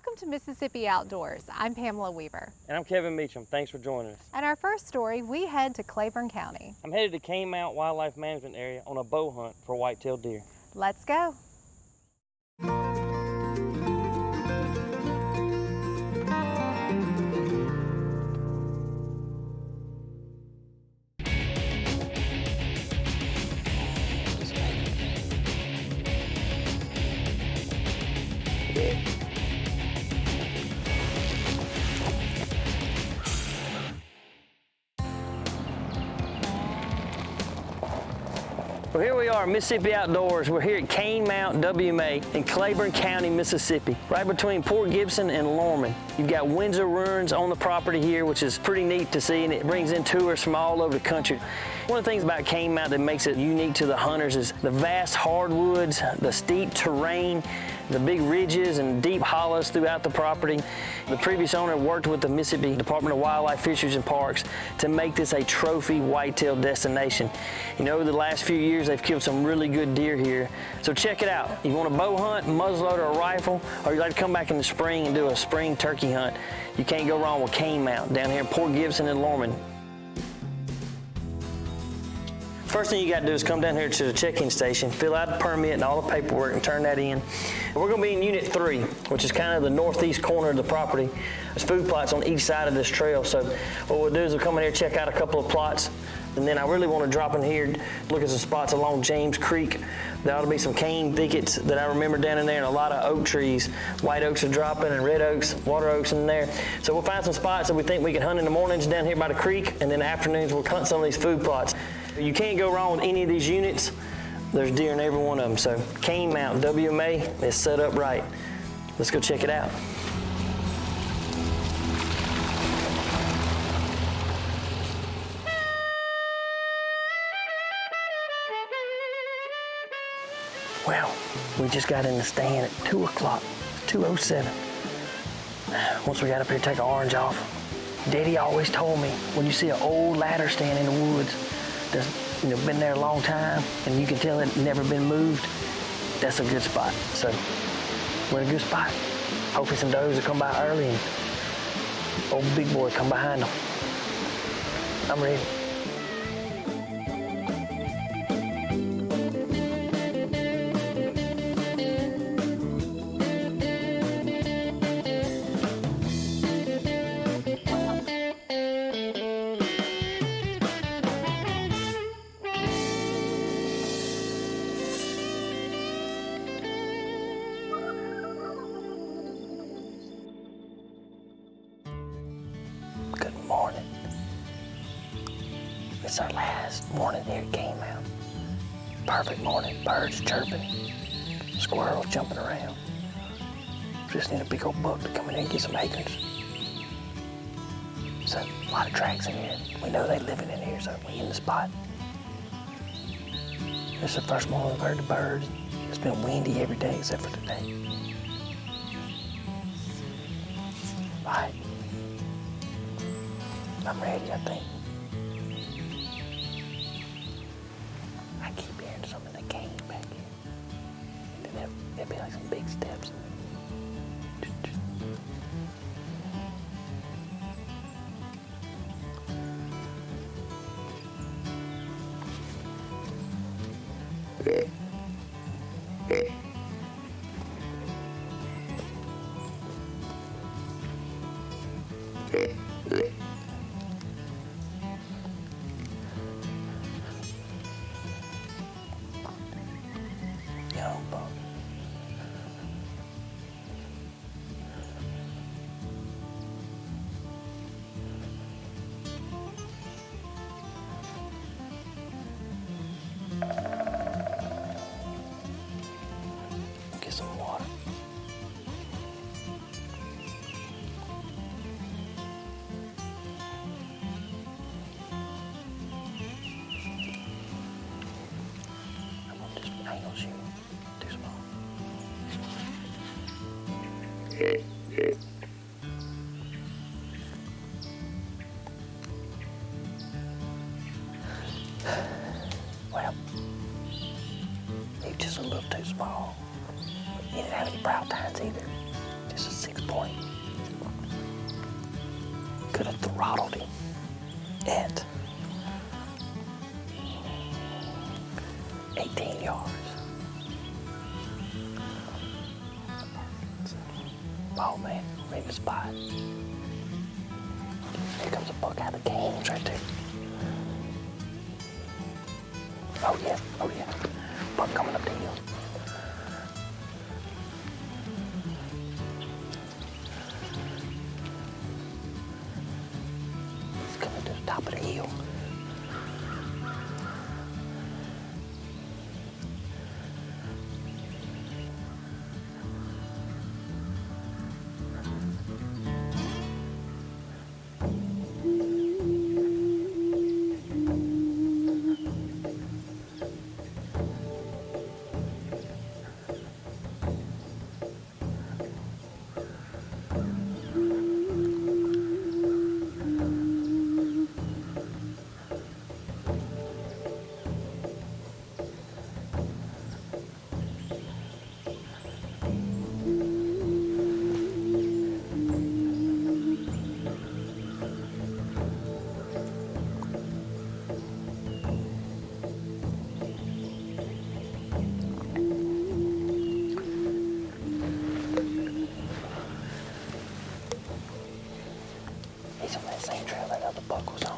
Welcome to Mississippi Outdoors. I'm Pamela Weaver. And I'm Kevin Meacham. Thanks for joining us. And our first story, we head to Claiborne County. I'm headed to Canemount Wildlife Management Area on a bow hunt for white-tailed deer. Let's go. Well, here we are, Mississippi Outdoors. We're here at Canemount WMA in Claiborne County, Mississippi, right between Port Gibson and Lorman. You've got Windsor Ruins on the property here, which is pretty neat to see, and it brings in tourists from all over the country. One of the things about Canemount that makes it unique to the hunters is the vast hardwoods, the steep terrain, the big ridges and deep hollows throughout the property. The previous owner worked with the Mississippi Department of Wildlife, Fisheries and Parks to make this a trophy whitetail destination. You know, over the last few years, they've killed some really good deer here. So check it out. You want a bow hunt, muzzleloader, or a rifle, or you'd like to come back in the spring and do a spring turkey hunt, you can't go wrong with Canemount down here in Port Gibson and Lorman. First thing you got to do is come down here to the check-in station, fill out the permit and all the paperwork and turn that in. We're going to be in Unit 3, which is kind of the northeast corner of the property. There's food plots on each side of this trail, so what we'll do is we'll come in here, check out a couple of plots, and then I really want to drop in here, look at some spots along James Creek. There ought to be some cane thickets that I remember down in there, and a lot of oak trees. White oaks are dropping and red oaks, water oaks in there. So we'll find some spots that we think we can hunt in the mornings down here by the creek, and then in the afternoons we'll hunt some of these food plots. You can't go wrong with any of these units. There's deer in every one of them. So Canemount WMA is set up right. Let's go check it out. Well, we just got in the stand at 2 o'clock, 2:07. Once we got up here, take our orange off. Daddy always told me, when you see an old ladder stand in the woods that's been there a long time and you can tell it never been moved, that's a good spot. So we're in a good spot. Hopefully some does will come by early and old big boy come behind them. I'm ready. Good morning. It's our last morning here at Canemount. Perfect morning. Birds chirping, squirrels jumping around. Just need a big old buck to come in here and get some acorns. So a lot of tracks in here. We know they living in here, so we in the spot. This is the first morning we've heard the birds. It's been windy every day except for today. Bye. I'm ready, I think. I keep hearing some in the cane back here. And then there'll be like some big steps. Young buck. Get some water. I ain't gonna shoot. Too small. Well, he was just a little too small. He didn't have any brow tines either. Just a 6 point. throttled him at 18 yards. Oh man, maybe a spot. Here comes a buck out of the games right there. Oh yeah, buck coming up the hill. He's coming to the top of the hill. He's on that same trail that other buck was on.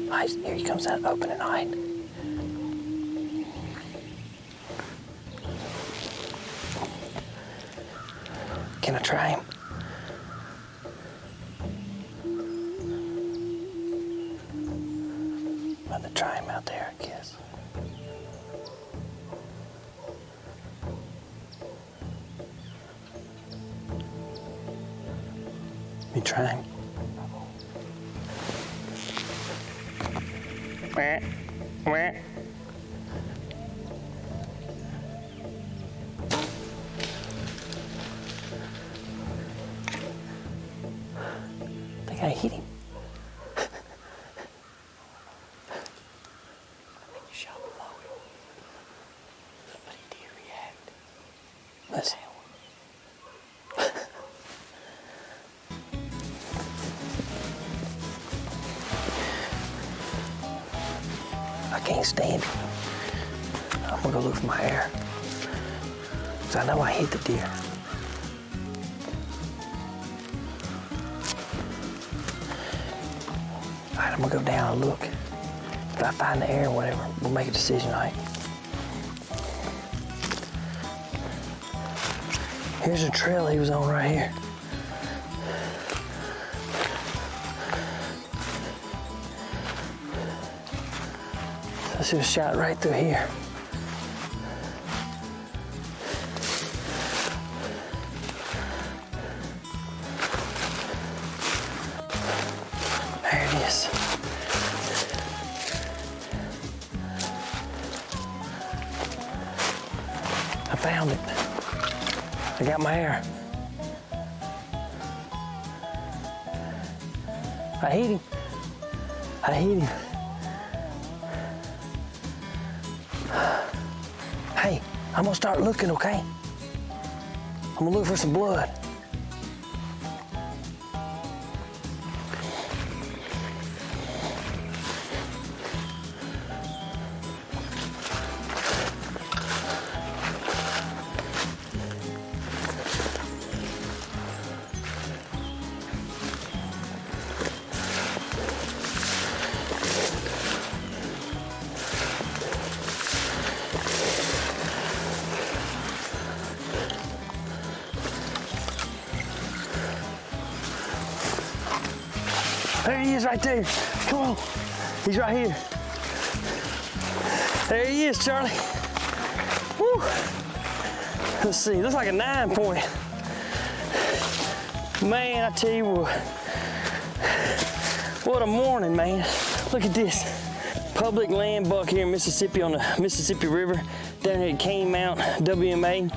Nice, here he comes out open and hide. Can I try him? I'm about to try him out there, I guess. Let me try him. I think I hit him. I think you shot below him. But he did react. Listen. I can't stand it. I'm gonna go look for my hair. Cause I know I hit the deer. All right, I'm gonna go down and look. If I find the air or whatever, we'll make a decision, all right? Here's the trail he was on right here. This was shot right through here. There it is. I found it. I got my hair. I hit him. I hit him. Hey, I'm gonna start looking, okay? I'm gonna look for some blood. There he is right there. Come on. He's right here. There he is, Charlie. Woo. Let's see, looks like a 9-point. Man, I tell you what a morning, man. Look at this. Public land buck here in Mississippi on the Mississippi River, down here at Canemount, WMA.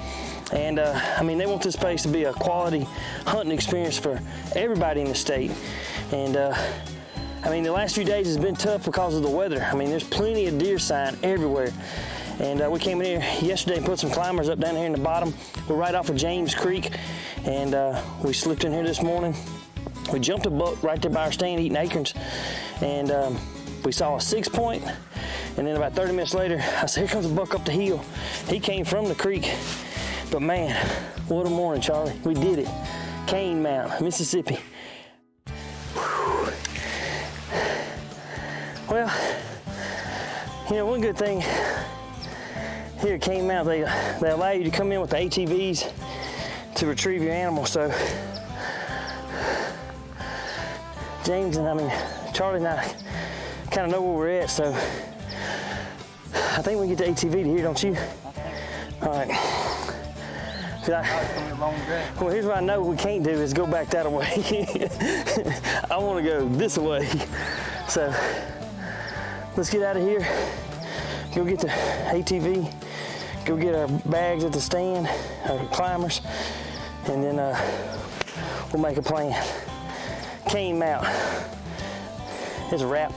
And I mean, they want this place to be a quality hunting experience for everybody in the state. And I mean, the last few days has been tough because of the weather. I mean, there's plenty of deer sign everywhere. And we came in here yesterday and put some climbers up down here in the bottom. We're right off of James Creek. And we slipped in here this morning. We jumped a buck right there by our stand eating acorns. And we saw a 6-point. And then about 30 minutes later, I said, here comes a buck up the hill. He came from the creek. But man, what a morning, Charlie. We did it. Canemount, Mississippi. Whew. Well, you know, one good thing here at Canemount, they allow you to come in with the ATVs to retrieve your animal. So James and Charlie and I kind of know where we're at. So I think we can get the ATV to here, don't you? All right. Well, here's what I know we can't do is go back that way. I want to go this way. So let's get out of here, go get the ATV, go get our bags at the stand, our climbers, and then we'll make a plan. Canemount. It's a wrap.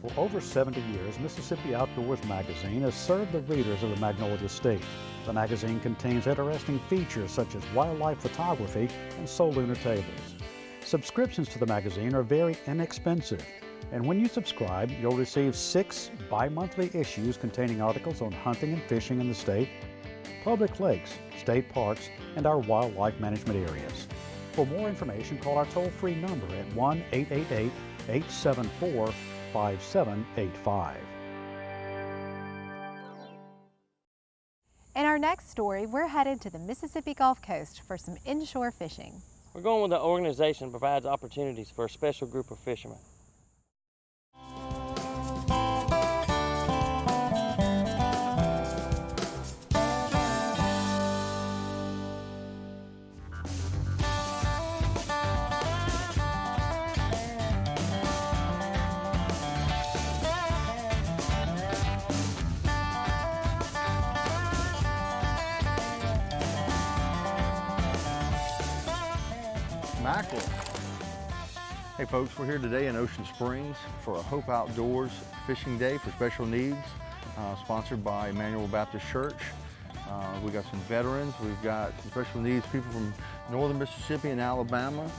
For over 70 years, Mississippi Outdoors magazine has served the readers of the Magnolia State. The magazine contains interesting features such as wildlife photography and solar lunar tables. Subscriptions to the magazine are very inexpensive, and when you subscribe, you'll receive 6 bi-monthly issues containing articles on hunting and fishing in the state, public lakes, state parks, and our wildlife management areas. For more information, call our toll-free number at 1-888-874-5785. In our next story, we're headed to the Mississippi Gulf Coast for some inshore fishing. We're going with an organization that provides opportunities for a special group of fishermen. Mackerel. Hey folks, we're here today in Ocean Springs for a Hope Outdoors Fishing Day for Special Needs, sponsored by Emmanuel Baptist Church. We got some veterans, we've got some special needs people from northern Mississippi and Alabama.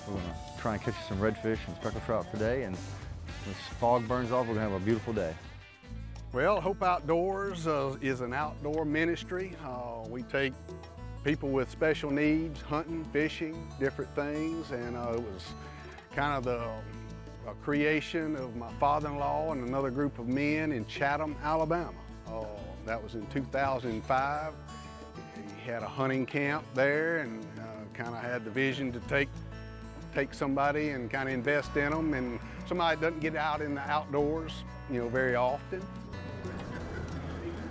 We're going to try and catch some redfish and speckled trout today, and this fog burns off, we're going to have a beautiful day. Well, Hope Outdoors is an outdoor ministry. We take people with special needs, hunting, fishing, different things, and it was kind of the creation of my father-in-law and another group of men in Chatham, Alabama. That was in 2005. He had a hunting camp there and kind of had the vision to take somebody and kind of invest in them, and somebody that doesn't get out in the outdoors, you know, very often.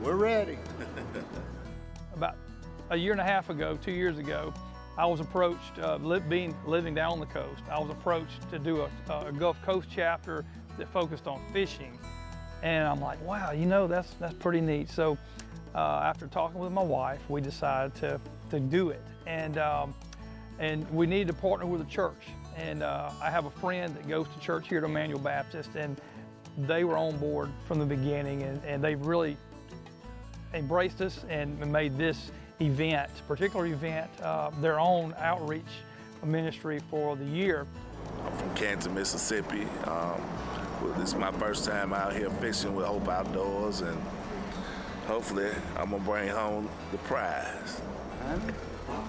We're ready. About a year and a half ago, 2 years ago, I was approached, living down the coast, I was approached to do a Gulf Coast chapter that focused on fishing. And I'm like, wow, you know, that's pretty neat. So after talking with my wife, we decided to do it. And we needed to partner with a church. And I have a friend that goes to church here at Emmanuel Baptist, and they were on board from the beginning, and they really embraced us and made this event, particular event, their own outreach ministry for the year. I'm from Kansas, Mississippi. This is my first time out here fishing with Hope Outdoors, and hopefully I'm gonna bring home the prize.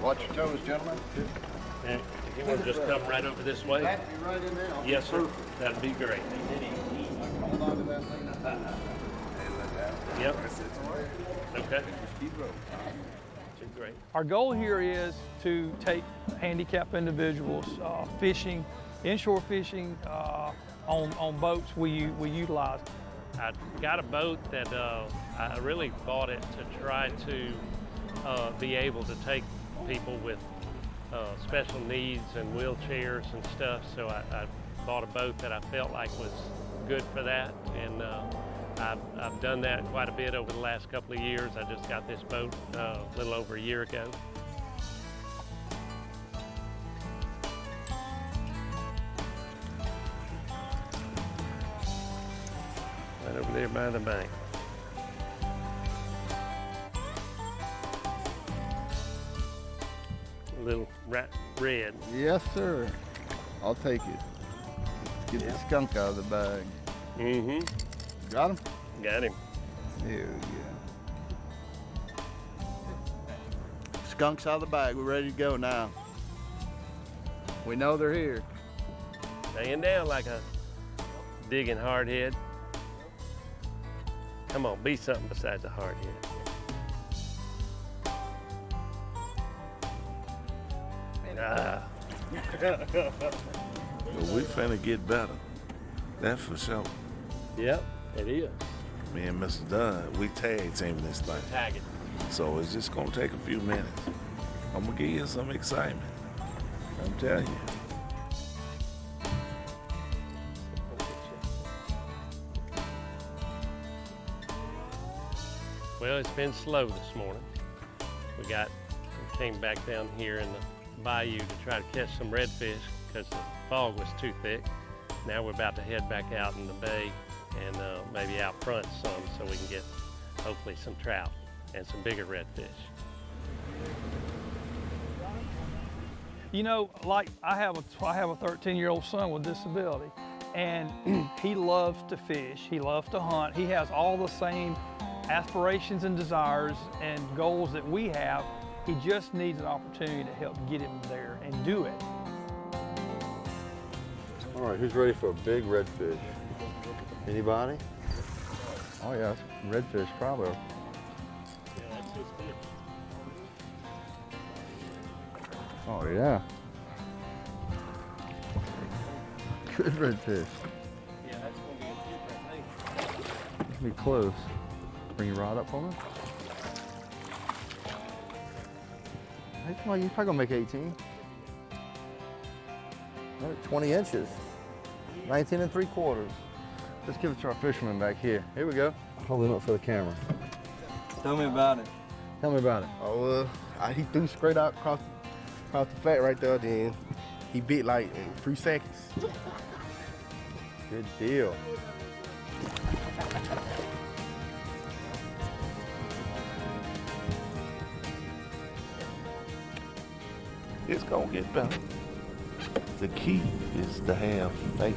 Watch your toes, gentlemen. And you want to just come right over this way? That be right in there. Yes, sir. That'd be great. Hold on to that thing. Yep. Okay. Great. Our goal here is to take handicapped individuals fishing, inshore fishing on boats we utilize. I got a boat that I really bought it to try to be able to take people with special needs and wheelchairs and stuff. So I bought a boat that I felt like was good for that, and I've done that quite a bit over the last couple of years. I just got this boat a little over a year ago. Right over there by the bank. A little red. Yes, sir. I'll take it. Get the skunk out of the bag. Mm-hmm. Got him? Got him. There we go. Skunks out of the bag. We're ready to go now. We know they're here. Laying down like a digging hardhead. Come on, be something besides a hardhead. Ah. Well, we finna get better. That's for sure. Yep, it is. Me and Mr. Dunn, we tag teaming this thing. Tag it. So it's just gonna take a few minutes. I'm gonna give you some excitement. I'm telling you. Well, it's been slow this morning. We came back down here in the bayou to try to catch some redfish because the fog was too thick. Now we're about to head back out in the bay and maybe out front some so we can get hopefully some trout and some bigger redfish. You know, like I have a 13-year-old son with disability, and he loves to fish. He loves to hunt. He has all the same aspirations and desires and goals that we have. He just needs an opportunity to help get him there and do it. All right, who's ready for a big redfish? Anybody? Oh yeah, it's redfish probably. Oh yeah. Good redfish. Yeah, that's going to be a huge, I think. It's gonna be close. Bring your rod up for me. Hey, come on, you're probably gonna make 18. All right, 20 inches. 19 3/4. Let's give it to our fisherman back here. Here we go. Hold him up for the camera. Tell me about it. Tell me about it. Oh, he threw straight out across the flat right there. Then he bit like in 3 seconds. Good deal. It's gonna get better. The key is to have faith.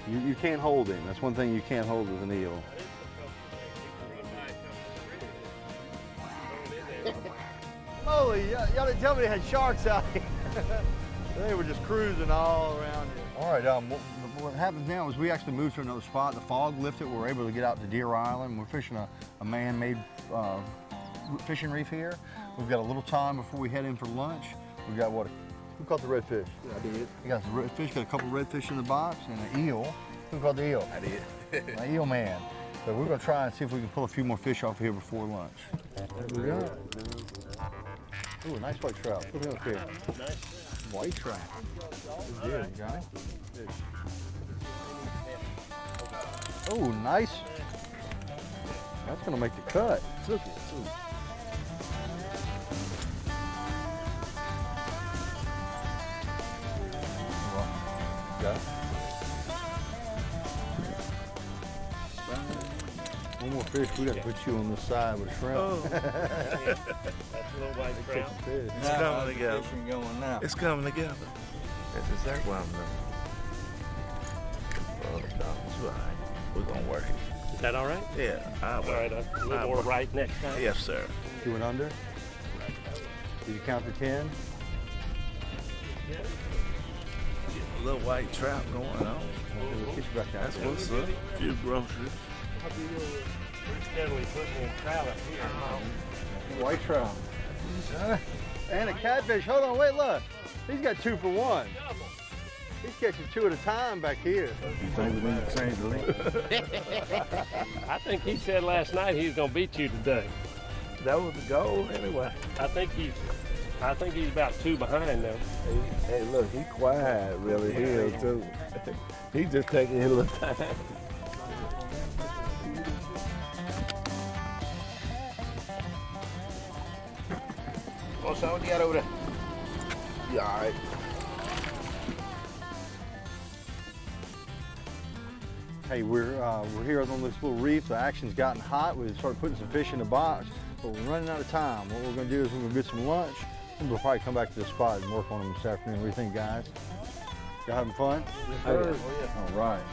You can't hold him. That's one thing you can't hold with an eel. Holy, y'all didn't tell me they had sharks out here. They were just cruising all around here. All right, what happens now is we actually moved to another spot. The fog lifted. We're able to get out to Deer Island. We're fishing a man-made fishing reef here. We've got a little time before we head in for lunch. We've got what? Who caught the redfish? I did. We got some redfish, got a couple redfish in the box, and an eel. Who caught the eel? I did. An eel man. So we're gonna try and see if we can pull a few more fish off here before lunch. There we go. Ooh, a nice white trout. Put him up here. Nice. White trout. Good deal, you got him? Oh, nice. That's gonna make the cut. Look at it. Got it? One more fish. We got to put you on this side with a shrimp. Oh. That's a little white trout. It's coming together. Fishing going now. It's coming together. That's exactly what I'm doing. It's all right. We're gonna work it. Is that all right? Yeah. All right, a little more right next time. Yes, sir. You went under? Did you count to 10? Getting a little white trout going on. We'll get you back down. That's what's up. A few groceries. Steadily putting in trout up here. White trout. And a catfish. Hold on, wait, look. He's got 2 for 1. He's catching 2 at a time back here. I think he said last night he was gonna beat you today. That was the goal anyway. I think he's about 2 behind now. Hey, look, he quiet really here too. He just taking his little time. What's that? What you got over there? Yeah, all right. Hey, we're here on this little reef. The action's gotten hot. We started putting some fish in the box, but we're running out of time. What we're gonna do is we're gonna get some lunch, and we'll probably come back to the spot and work on them this afternoon. What do you think, guys? Y'all having fun? Oh, yeah. All right.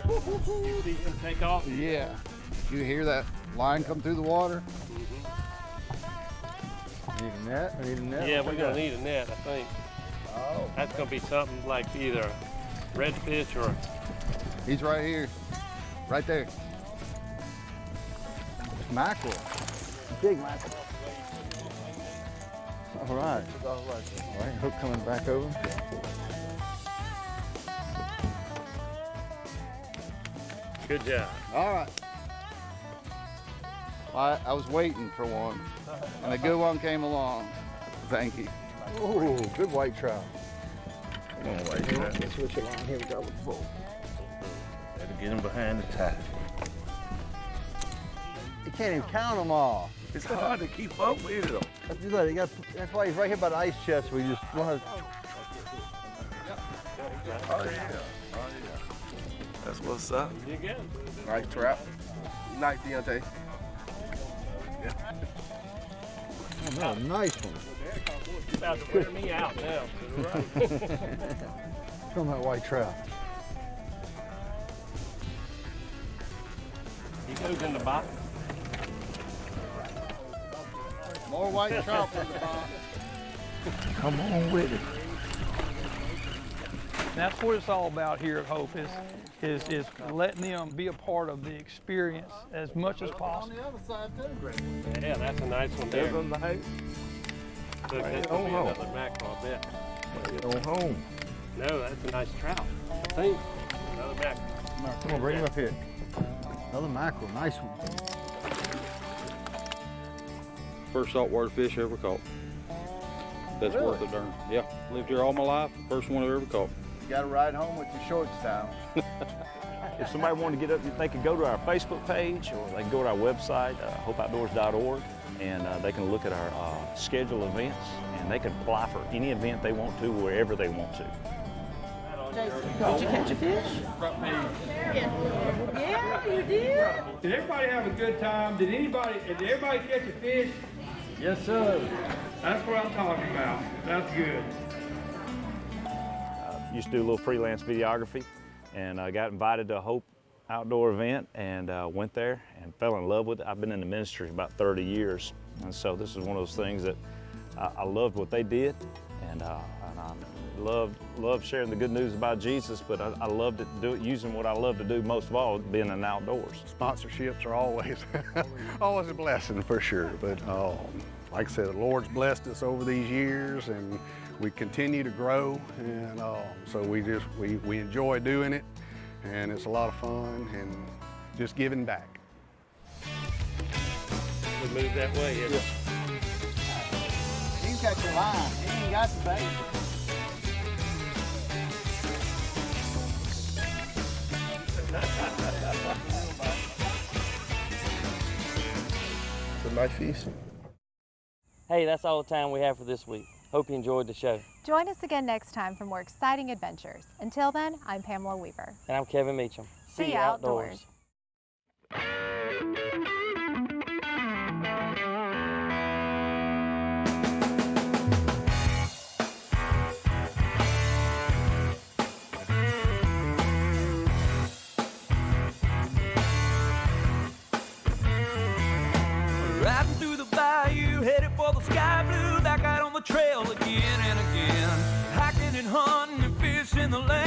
You see him take off? Yeah. You hear that line come through the water? Need a net? We need a net? Yeah, we're gonna need a net, I think. Oh. That's gonna be something like either redfish or He's right here. Right there. Mackerel. Big mackerel. All right. All right, hook coming back over. good job. All right. I was waiting for one, and a good one came along. Thank you. Ooh, good white trout. Come on, white trout. Let's switch along. Here we go with the bull. Better get him behind the tie. You can't even count them all. It's hard to keep up with them. That's why he's right here by the ice chest. We just want to. Oh yeah. That's what's up. You good? Nice trap. Nice, Deontay. Oh, no, nice one. You're about to wear me out now. From that white trout. He goes in the box. More white trout in the box. Come on with it. That's what it's all about here at Hope is letting them be a part of the experience as much as possible. Yeah, that's a nice one there. That's a nice. Look, that's gonna be another mackerel, I bet. Get on home. No, that's a nice trout. I think. Another mackerel. Come on, bring him up here. Another mackerel, nice one. First saltwater fish I ever caught. That's Really? worth a darn. Yeah, lived here all my life. First one I ever caught. You got to ride home with your shorts down. If somebody wanted to get up, they could go to our Facebook page or they can go to our website, hopeoutdoors.org, and they can look at our scheduled events, and they can apply for any event they want to, wherever they want to. Did you catch a fish? Yeah, you did. Did everybody have a good time? Did everybody catch a fish? Yes, sir. That's what I'm talking about. That's good. Used to do a little freelance videography, and I got invited to a Hope outdoor event and went there and fell in love with it. I've been in the ministry about 30 years, and so this is one of those things that I loved what they did, and I loved sharing the good news about Jesus, but I loved it, using what I love to do most of all, being in outdoors. Sponsorships are always, always a blessing for sure, but like I said, the Lord's blessed us over these years, and we continue to grow, and so we enjoy doing it, and it's a lot of fun, and just giving back. We move that way. Yeah. You got your line. You ain't got the bait. It's a nice fish. Hey, that's all the time we have for this week. Hope you enjoyed the show. Join us again next time for more exciting adventures. Until then, I'm Pamela Weaver. And I'm Kevin Meacham. See you outdoors. Riding through the bayou, headed for the sky blue, back out on the in the land.